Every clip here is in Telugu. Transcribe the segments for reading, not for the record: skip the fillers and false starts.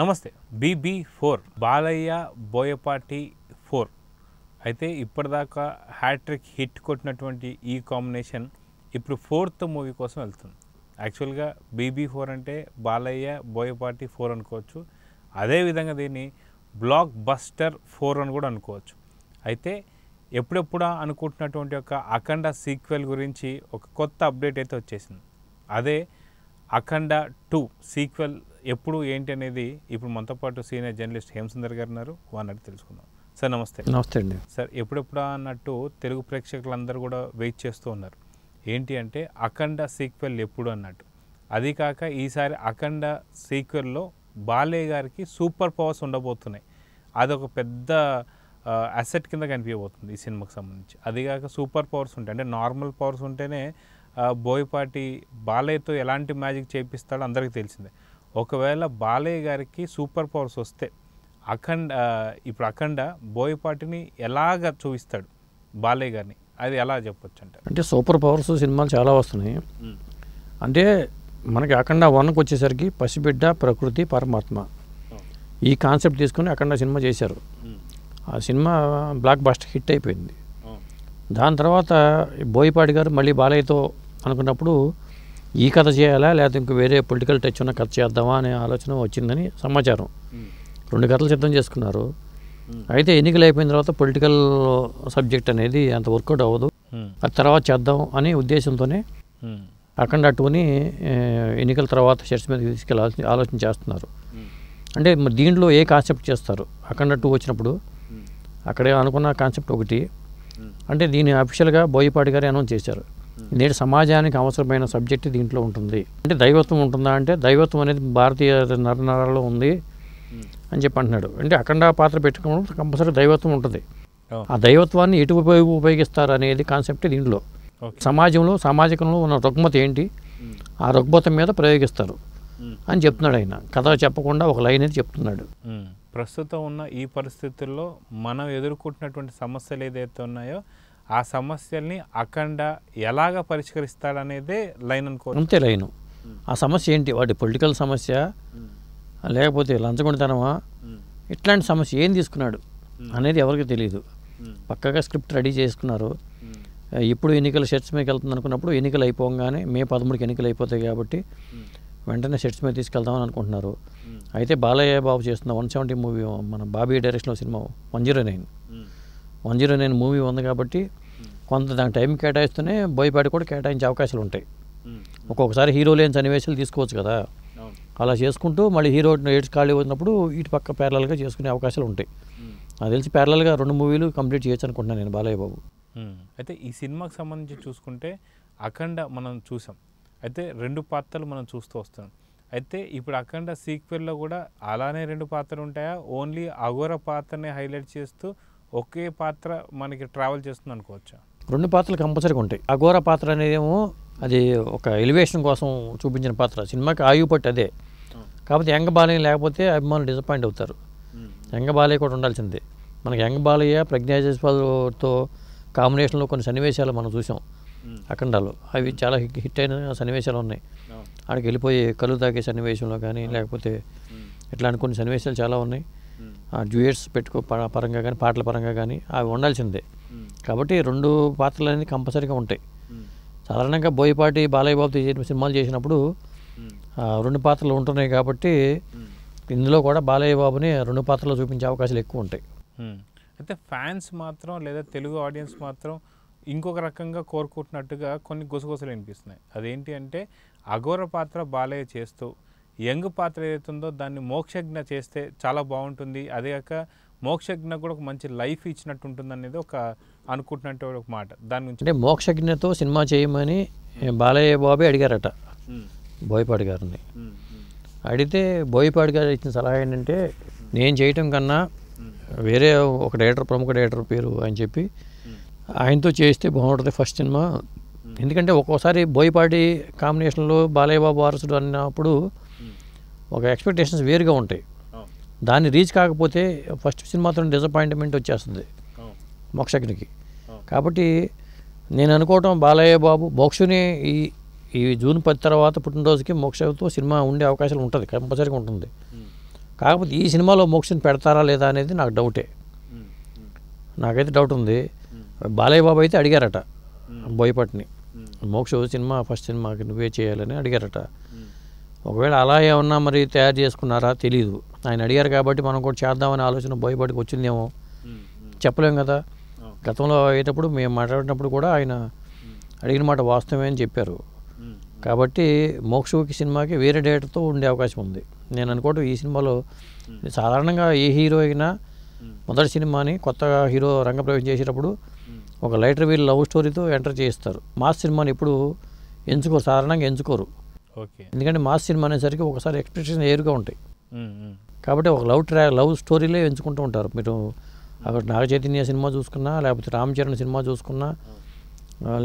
నమస్తే. BB4 బాలయ్య బోయపాటి 4 అయితే ఇప్పటిదాకా హ్యాట్రిక్ హిట్ కొట్టినటువంటి ఈ కాంబినేషన్ ఇప్పుడు 4th మూవీ కోసం వెళ్తుంది. యాక్చువల్గా BB4 అంటే బాలయ్య బోయపాటి 4 అనుకోవచ్చు. అదేవిధంగా దీన్ని బ్లాక్ బస్టర్ 4 అని కూడా అనుకోవచ్చు. అయితే ఎప్పుడెప్పుడా అనుకుంటున్నటువంటి ఒక అఖండ సీక్వెల్ గురించి ఒక కొత్త అప్డేట్ అయితే వచ్చేసింది. అదే అఖండ 2 సీక్వెల్ ఎప్పుడు ఏంటి అనేది ఇప్పుడు మనతో పాటు సీనియర్ జర్నలిస్ట్ హేమసుందర్ గారు ఉన్నారు. వారిని తెలుసుకుందాం. సార్ నమస్తే. నమస్తే అండి. సార్ ఎప్పుడెప్పుడా అన్నట్టు తెలుగు ప్రేక్షకులందరూ కూడా వెయిట్ చేస్తూ ఉన్నారు. ఏంటి అంటే అఖండ సీక్వెల్ ఎప్పుడు అన్నట్టు. అది కాక ఈసారి అఖండ సీక్వెల్లో బాలయ్య గారికి సూపర్ పవర్స్ ఉండబోతున్నాయి. అదొక పెద్ద అసెట్ కింద కనిపించబోతుంది ఈ సినిమాకి సంబంధించి. అదిగాక సూపర్ పవర్స్ ఉంటాయి. అంటే నార్మల్ పవర్స్ ఉంటేనే బోయపాటి బాలయ్యతో ఎలాంటి మ్యాజిక్ చేపిస్తాడో అందరికీ తెలిసిందే. ఒకవేళ బాలయ్య గారికి సూపర్ పవర్స్ వస్తే ఇప్పుడు అఖండ బోయపాటిని ఎలాగ చూపిస్తాడు బాలయ్య గారిని, అది ఎలా చెప్పొచ్చు అంటే సూపర్ పవర్స్ సినిమాలు చాలా వస్తున్నాయి. అంటే మనకి అఖండ 1కి వచ్చేసరికి పసిబిడ్డ, ప్రకృతి, పరమాత్మ ఈ కాన్సెప్ట్ తీసుకుని అఖండ సినిమా చేశారు. ఆ సినిమా బ్లాక్ బస్టర్ హిట్ అయిపోయింది. దాని తర్వాత బోయపాటి గారు మళ్ళీ బాలయ్యతో అనుకున్నప్పుడు ఈ కథ చేయాలా లేకపోతే ఇంకో వేరే పొలిటికల్ టచ్ ఉన్న కథ చేద్దామా అనే ఆలోచన వచ్చిందని సమాచారం. 2 కథలు సిద్ధం చేసుకున్నారు. అయితే ఎన్నికలు అయిపోయిన తర్వాత పొలిటికల్ సబ్జెక్ట్ అనేది అంత వర్కౌట్ అవ్వదు, అది తర్వాత చేద్దాం అనే ఉద్దేశంతోనే అఖండ 2ని ఎన్నికల తర్వాత షర్ట్స్ మీద తీసుకెళ్ళాల్సి ఆలోచన చేస్తున్నారు. అంటే మరి దీంట్లో ఏ కాన్సెప్ట్ చేస్తారు? అఖండ 2 వచ్చినప్పుడు అక్కడే అనుకున్న కాన్సెప్ట్ ఒకటి. అంటే దీన్ని అఫీషియల్గా బోయపాటి గారు అనౌన్స్ చేశారు. నేటి సమాజానికి అవసరమైన సబ్జెక్ట్ దీంట్లో ఉంటుంది. అంటే దైవత్వం ఉంటుందా అంటే దైవత్వం అనేది భారతీయ నరనరాల్లో ఉంది అని చెప్పి అంటున్నాడు. అంటే అఖండ పాత్ర పెట్టుకున్నప్పుడు కంపల్సరీ దైవత్వం ఉంటుంది. ఆ దైవత్వాన్ని ఎటు ఉపయోగిస్తారు అనేది కాన్సెప్ట్ దీంట్లో. సామాజికంలో ఉన్న రుగ్మత ఏంటి, ఆ రుగ్మత మీద ప్రయోగిస్తారు అని చెప్తున్నాడు ఆయన. కథ చెప్పకుండా ఒక లైన్ అనేది చెప్తున్నాడు. ప్రస్తుతం ఉన్న ఈ పరిస్థితుల్లో మనం ఎదుర్కొంటున్నటువంటి సమస్యలు ఏదైతే ఉన్నాయో ఆ సమస్యల్ని అఖండ ఎలాగ పరిష్కరిస్తాడనేదే లైన్ అనుకో. అంతే లైను. ఆ సమస్య ఏంటి, వాటి పొలిటికల్ సమస్య లేకపోతే లంచగొండితనమా, ఇట్లాంటి సమస్య ఏం తీసుకున్నాడు అనేది ఎవరికి తెలియదు. పక్కగా స్క్రిప్ట్ రెడీ చేసుకున్నారు. ఇప్పుడు ఎన్నికల సెట్స్ మీదకి వెళ్తుంది అనుకున్నప్పుడు ఎన్నికలు అయిపోగానే May 13కి ఎన్నికలు అయిపోతాయి కాబట్టి వెంటనే సెట్స్ మీద తీసుకెళ్తామని అనుకుంటున్నారు. అయితే బాలయ్య బాబు చేస్తున్న 170 మూవీ, మన బాబీ డైరెక్షన్లో సినిమా 109 మూవీ ఉంది కాబట్టి కొంత దాని టైం కేటాయిస్తూనే బోయపాటి కూడా కేటాయించే అవకాశాలు ఉంటాయి. ఒక్కొక్కసారి హీరో లేని సన్నివేశాలు తీసుకోవచ్చు కదా, అలా చేసుకుంటూ మళ్ళీ హీరో ఎయిడ్స్ ఖాళీ వచ్చినప్పుడు ఇటు పక్క ప్యారలల్గా చేసుకునే అవకాశాలు ఉంటాయి. నాకు తెలిసి ప్యారలల్గా 2 మూవీలు కంప్లీట్ చేయొచ్చు అనుకుంటున్నాను నేను బాలయ్య బాబు. అయితే ఈ సినిమాకి సంబంధించి చూసుకుంటే అఖండ మనం చూసాం, అయితే 2 పాత్రలు మనం చూస్తూ వస్తున్నాం. అయితే ఇప్పుడు అఖండ సీక్వెల్లో కూడా అలానే 2 పాత్రలు ఉంటాయా, ఓన్లీ అఘోర పాత్రని హైలైట్ చేస్తూ ఒకే పాత్ర మనకి ట్రావెల్ చేస్తుంది అనుకోవచ్చా? 2 పాత్రలు కంపల్సరీగా ఉంటాయి. అఘోర పాత్ర అనేదేమో అది ఒక ఎలివేషన్ కోసం చూపించిన పాత్ర, సినిమాకి ఆయువు పట్టు అదే. కాకపోతే యంగ్ బాలయ్య లేకపోతే అభిమానులు డిసప్పాయింట్ అవుతారు. యంగ్ బాలయ్య కూడా ఉండాల్సిందే. మనకి యంగ్ బాలయ్య ప్రజ్ఞా జైస్వాల్తో కాంబినేషన్లో కొన్ని సన్నివేశాలు మనం చూసాం అఖండాలో. అవి చాలా హిట్ అయిన సన్నివేశాలు ఉన్నాయి. ఆడికి వెళ్ళిపోయి కళ్ళు తాగే సన్నివేశంలో కానీ లేకపోతే ఇట్లాంటి కొన్ని సన్నివేశాలు చాలా ఉన్నాయి. డ్యూయట్స్ పరంగా కానీ పాటల పరంగా కానీ అవి ఉండాల్సిందే. కాబట్టి 2 పాత్రలు అనేది కంపల్సరీగా ఉంటాయి. సాధారణంగా బోయపాటి బాలయ్య బాబు సినిమాలు చేసినప్పుడు 2 పాత్రలు ఉంటున్నాయి కాబట్టి ఇందులో కూడా బాలయ్య బాబుని 2 పాత్రలు చూపించే అవకాశాలు ఎక్కువ ఉంటాయి. అయితే ఫ్యాన్స్ మాత్రం లేదా తెలుగు ఆడియన్స్ మాత్రం ఇంకొక రకంగా కోరుకుంటున్నట్టుగా కొన్ని గుసగుసలు వినిపిస్తున్నాయి. అదేంటి అంటే అఘోర పాత్ర బాలయ్య చేస్తూ యంగ్ పాత్ర ఏదైతుందో దాన్ని మోక్షజ్ఞ చేస్తే చాలా బాగుంటుంది, అదే కాక మోక్షజ్ఞ కూడా ఒక మంచి లైఫ్ ఇచ్చినట్టు ఉంటుంది అనేది ఒక అనుకుంటున్నట్టు ఒక మాట. దాని గురించి అంటే మోక్షజ్ఞతో సినిమా చేయమని బాలయ్య బాబే అడిగారట బోయపాటి గారిని. అడిగితే బోయపాటి గారు ఇచ్చిన సలహా ఏంటంటే నేను చేయటం కన్నా వేరే ఒక డైరెక్టర్, ప్రముఖ డైరెక్టర్ పేరు అని చెప్పి ఆయనతో చేస్తే బాగుంటుంది ఫస్ట్ సినిమా. ఎందుకంటే ఒక్కోసారి బోయపాటి కాంబినేషన్లో బాలయ్య బాబు వారసుడు అన్నప్పుడు ఒక ఎక్స్పెక్టేషన్స్ వేరుగా ఉంటాయి. దాన్ని రీచ్ కాకపోతే ఫస్ట్ సినిమాతో డిసప్పాయింట్మెంట్ వచ్చేస్తుంది మోక్షజ్ఞకి. కాబట్టి నేను అనుకోవటం బాలయ్య బాబు మోక్షని ఈ జూన్ 10 తర్వాత పుట్టినరోజుకి మోక్షతో సినిమా ఉండే అవకాశాలు ఉంటుంది, కంపల్సరీగా ఉంటుంది. కాకపోతే ఈ సినిమాలో మోక్షని పెడతారా లేదా అనేది నాకు డౌటే. నాకైతే డౌట్ ఉంది. బాలయ్య బాబు అయితే అడిగారట బోయపాటిని, మోక్ష సినిమా ఫస్ట్ సినిమాకి నువ్వే చేయాలని అడిగారట. ఒకవేళ అలా ఏమన్నా మరి తయారు చేసుకున్నారా తెలీదు. ఆయన అడిగారు కాబట్టి మనం కూడా చేద్దామనే ఆలోచన బోయపాటికి వచ్చిందేమో చెప్పలేం కదా. గతంలో అయ్యేటప్పుడు మేము మాట్లాడినప్పుడు కూడా ఆయన అడిగిన మాట వాస్తవమే అని చెప్పారు. కాబట్టి మోక్షకి సినిమాకి వేరే డేట్తో ఉండే అవకాశం ఉంది. నేను అనుకోవటం ఈ సినిమాలో సాధారణంగా ఏ హీరో అయినా మొదటి సినిమాని కొత్తగా హీరో రంగప్రవేశం చేసేటప్పుడు ఒక లైటర్ వీల్ లవ్ స్టోరీతో ఎంటర్ చేస్తారు. మాస్ సినిమాని ఎప్పుడు ఎంచుకోరు, సాధారణంగా ఎంచుకోరు. ఎందుకంటే మాస్ సినిమా అనేసరికి ఒకసారి ఎక్స్పెక్టేషన్ ఏరుగా ఉంటాయి. కాబట్టి ఒక లవ్ స్టోరీలే ఎంచుకుంటూ ఉంటారు. మీరు అక్కడ నాగ చైతన్య సినిమా చూసుకున్నా, లేకపోతే రామ్ చరణ్ సినిమా చూసుకున్నా,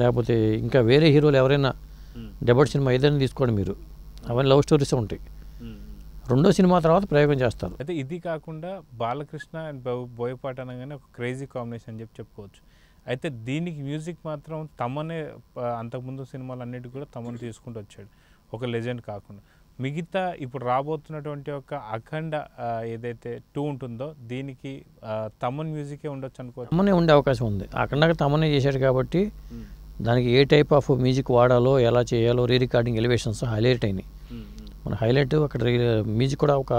లేకపోతే ఇంకా వేరే హీరోలు ఎవరైనా డెబ్యూట్ సినిమా ఏదైనా తీసుకోండి మీరు, అవన్నీ లవ్ స్టోరీసే ఉంటాయి. రెండో సినిమా తర్వాత ప్రయోగం చేస్తారు. అయితే ఇది కాకుండా బాలకృష్ణ అండ్ బోయపాటి అనగానే ఒక క్రేజీ కాంబినేషన్ అని చెప్పుకోవచ్చు. అయితే దీనికి మ్యూజిక్ మాత్రం తమనే అంతకుముందు సినిమాలు అన్నిటి కూడా తమను తీసుకుంటూ వచ్చాడు, ఒక లెజెండ్ కాకుండా. మిగతా ఇప్పుడు రాబోతున్నటువంటి ఒక అఖండ ఏదైతే 2 ఉంటుందో దీనికి తమన్ మ్యూజికే ఉండొచ్చు అనుకోవచ్చు. తమనే ఉండే అవకాశం ఉంది. అఖండగా తమనే చేశాడు కాబట్టి దానికి ఏ టైప్ ఆఫ్ మ్యూజిక్ వాడాలో, ఎలా చేయాలో రీ రికార్డింగ్ ఎలివేషన్స్ హైలైట్ అయినాయి. మన హైలైట్ అక్కడ మ్యూజిక్ కూడా ఒక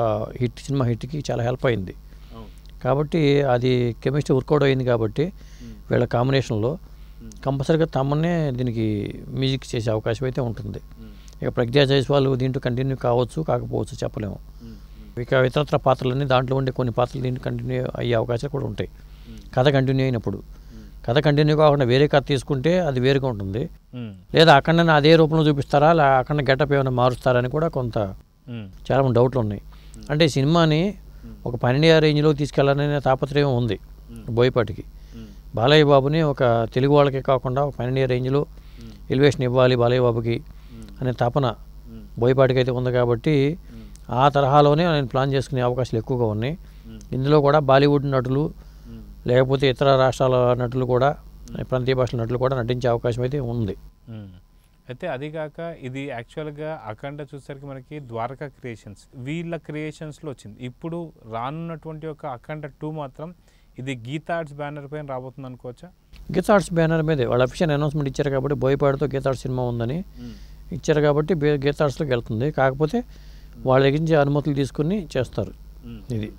సినిమా హిట్కి చాలా హెల్ప్ అయింది. కాబట్టి అది కెమిస్ట్రీ వర్కౌట్ అయింది. కాబట్టి వీళ్ళ కాంబినేషన్లో కంపల్సరీగా తమనే దీనికి మ్యూజిక్ చేసే అవకాశం అయితే ఉంటుంది. ఇక ప్రజ్ఞా జైస్వాల్ దీంట్లో కంటిన్యూ కావచ్చు, కాకపోవచ్చు, చెప్పలేము. ఇక ఇతరత్ర పాత్రలన్నీ దాంట్లో ఉండే కొన్ని పాత్రలు దీంట్లో కంటిన్యూ అయ్యే అవకాశాలు కూడా ఉంటాయి. కథ కంటిన్యూ అయినప్పుడు. కథ కంటిన్యూ కాకుండా వేరే కథ తీసుకుంటే అది వేరుగా ఉంటుంది. లేదా అఖండని అదే రూపంలో చూపిస్తారా, అఖండ గెటప్ ఏమైనా మారుస్తారని కూడా కొంత చాలా మంది డౌట్లు ఉన్నాయి. అంటే ఈ సినిమాని ఒక పన్నెండు రేంజ్లో తీసుకెళ్లాలనే తాపత్రయం ఉంది బోయపాటికి. బాలయ్య బాబుని ఒక తెలుగు వాళ్ళకే కాకుండా ఒక పన్నెండు రేంజ్లో ఎలివేషన్ ఇవ్వాలి బాలయ్య బాబుకి అనే తపన బోయపాటికి అయితే ఉంది. కాబట్టి ఆ తరహాలోనే నేను ప్లాన్ చేసుకునే అవకాశాలు ఎక్కువగా ఉన్నాయి. ఇందులో కూడా బాలీవుడ్ నటులు లేకపోతే ఇతర రాష్ట్రాల నటులు కూడా, ప్రాంతీయ భాషల నటులు కూడా నటించే అవకాశం అయితే ఉంది. అయితే అదిగాక ఇది యాక్చువల్గా అఖండ చూసరికి మనకి ద్వారకా క్రియేషన్స్ వీళ్ళ క్రియేషన్స్లో వచ్చింది. ఇప్పుడు రానున్నటువంటి ఒక అఖండ 2 మాత్రం ఇది గీతా ఆర్ట్స్ బ్యానర్ పైన రాబోతుంది అనుకోవచ్చా? గీతా ఆర్ట్స్ బ్యానర్ మీదే వాళ్ళు అఫీషియల్ అనౌన్స్మెంట్ ఇచ్చారు కాబట్టి బోయపాటితో గీతా ఆర్ట్స్ సినిమా ఉందని ఇచ్చారు కాబట్టి గీతా ఆర్ట్స్లోకి వెళ్తుంది. కాకపోతే వాళ్ళ దగ్గర నుంచి అనుమతులు తీసుకుని చేస్తారు. ఇది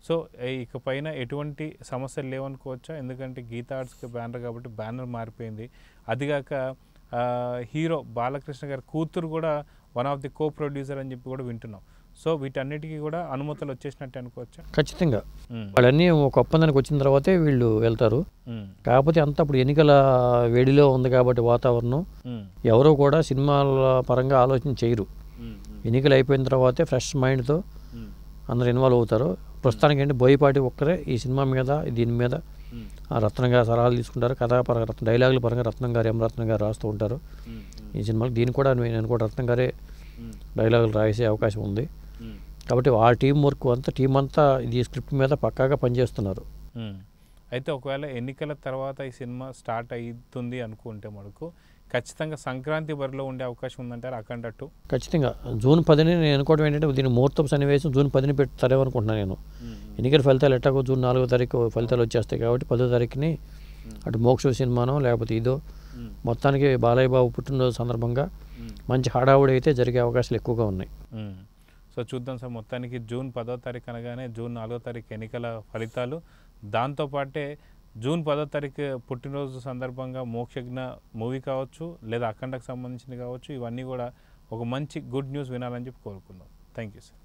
సో ఇక పైన ఎటువంటి సమస్యలు లేవనుకోవచ్చా? ఎందుకంటే గీతా ఆర్ట్స్కి బ్యానర్ కాబట్టి బ్యానర్ మారిపోయింది. అదిగాక హీరో బాలకృష్ణ గారి కూతురు కూడా one of the co producer అని చెప్పి కూడా వింటున్నాం. సో వీటన్నిటికీ కూడా అనుమతులు వచ్చేసినట్టు అనుకోవచ్చా? ఖచ్చితంగా వాళ్ళన్నీ ఒక ఒప్పందానికి వచ్చిన తర్వాతే వీళ్ళు వెళ్తారు. కాకపోతే అంతా అప్పుడు ఎన్నికల వేడిలో ఉంది కాబట్టి వాతావరణం ఎవరో కూడా సినిమాల పరంగా ఆలోచన చేయరు. ఎన్నికలు అయిపోయిన తర్వాతే ఫ్రెష్ మైండ్తో అందరు ఇన్వాల్వ్ అవుతారు. ప్రస్తుతానికి ఏంటి బోయపాటి ఒక్కరే ఈ సినిమా మీద, దీని మీద రత్నం గారు సలహాలు తీసుకుంటారు. కథాపరంగా డైలాగుల పరంగా రత్నం గారు, రత్నం గారు రాస్తూ ఉంటారు ఈ సినిమాకి. దీన్ని కూడా నేను కూడా రత్నం గారే డైలాగులు రాసే అవకాశం ఉంది. కాబట్టి ఆ టీం వర్క్ అంతా టీం అంతా ఈ స్క్రిప్ట్ మీద పక్కాగా పనిచేస్తున్నారు. అయితే ఒకవేళ ఎన్నికల తర్వాత ఈ సినిమా స్టార్ట్ అవుతుంది అనుకుంటే మనకు ఖచ్చితంగా సంక్రాంతి బరిలో ఉండే అవకాశం ఉందంటారు అఖండ 2? ఖచ్చితంగా జూన్ 10ని నేను అనుకోవడం ఏంటంటే దీని ముహూర్తం సన్నివేశం జూన్ 10ని పెడతారేమో అనుకుంటున్నాను నేను. ఎన్నికల ఫలితాలు ఎట్టాగో జూన్ 4వ తారీఖు ఫలితాలు వచ్చేస్తాయి కాబట్టి 10వ తారీఖుని అటు మోక్ష సినిమానో లేకపోతే ఇదో మొత్తానికి బాలయ్య బాబు పుట్టినరోజు సందర్భంగా మంచి హడావుడి అయితే జరిగే అవకాశాలు ఎక్కువగా ఉన్నాయి. సో చూద్దాం సార్. మొత్తానికి జూన్ 10వ తారీఖు అనగానే జూన్ 4వ తారీఖు ఎన్నికల ఫలితాలు, దాంతోపాటే జూన్ 10వ తారీఖు పుట్టినరోజు సందర్భంగా మోక్షజ్ఞ మూవీ కావచ్చు లేదా అఖండకు సంబంధించినవి కావచ్చు, ఇవన్నీ కూడా ఒక మంచి గుడ్ న్యూస్ వినాలని చెప్పి కోరుకుందాం. Thank you sir.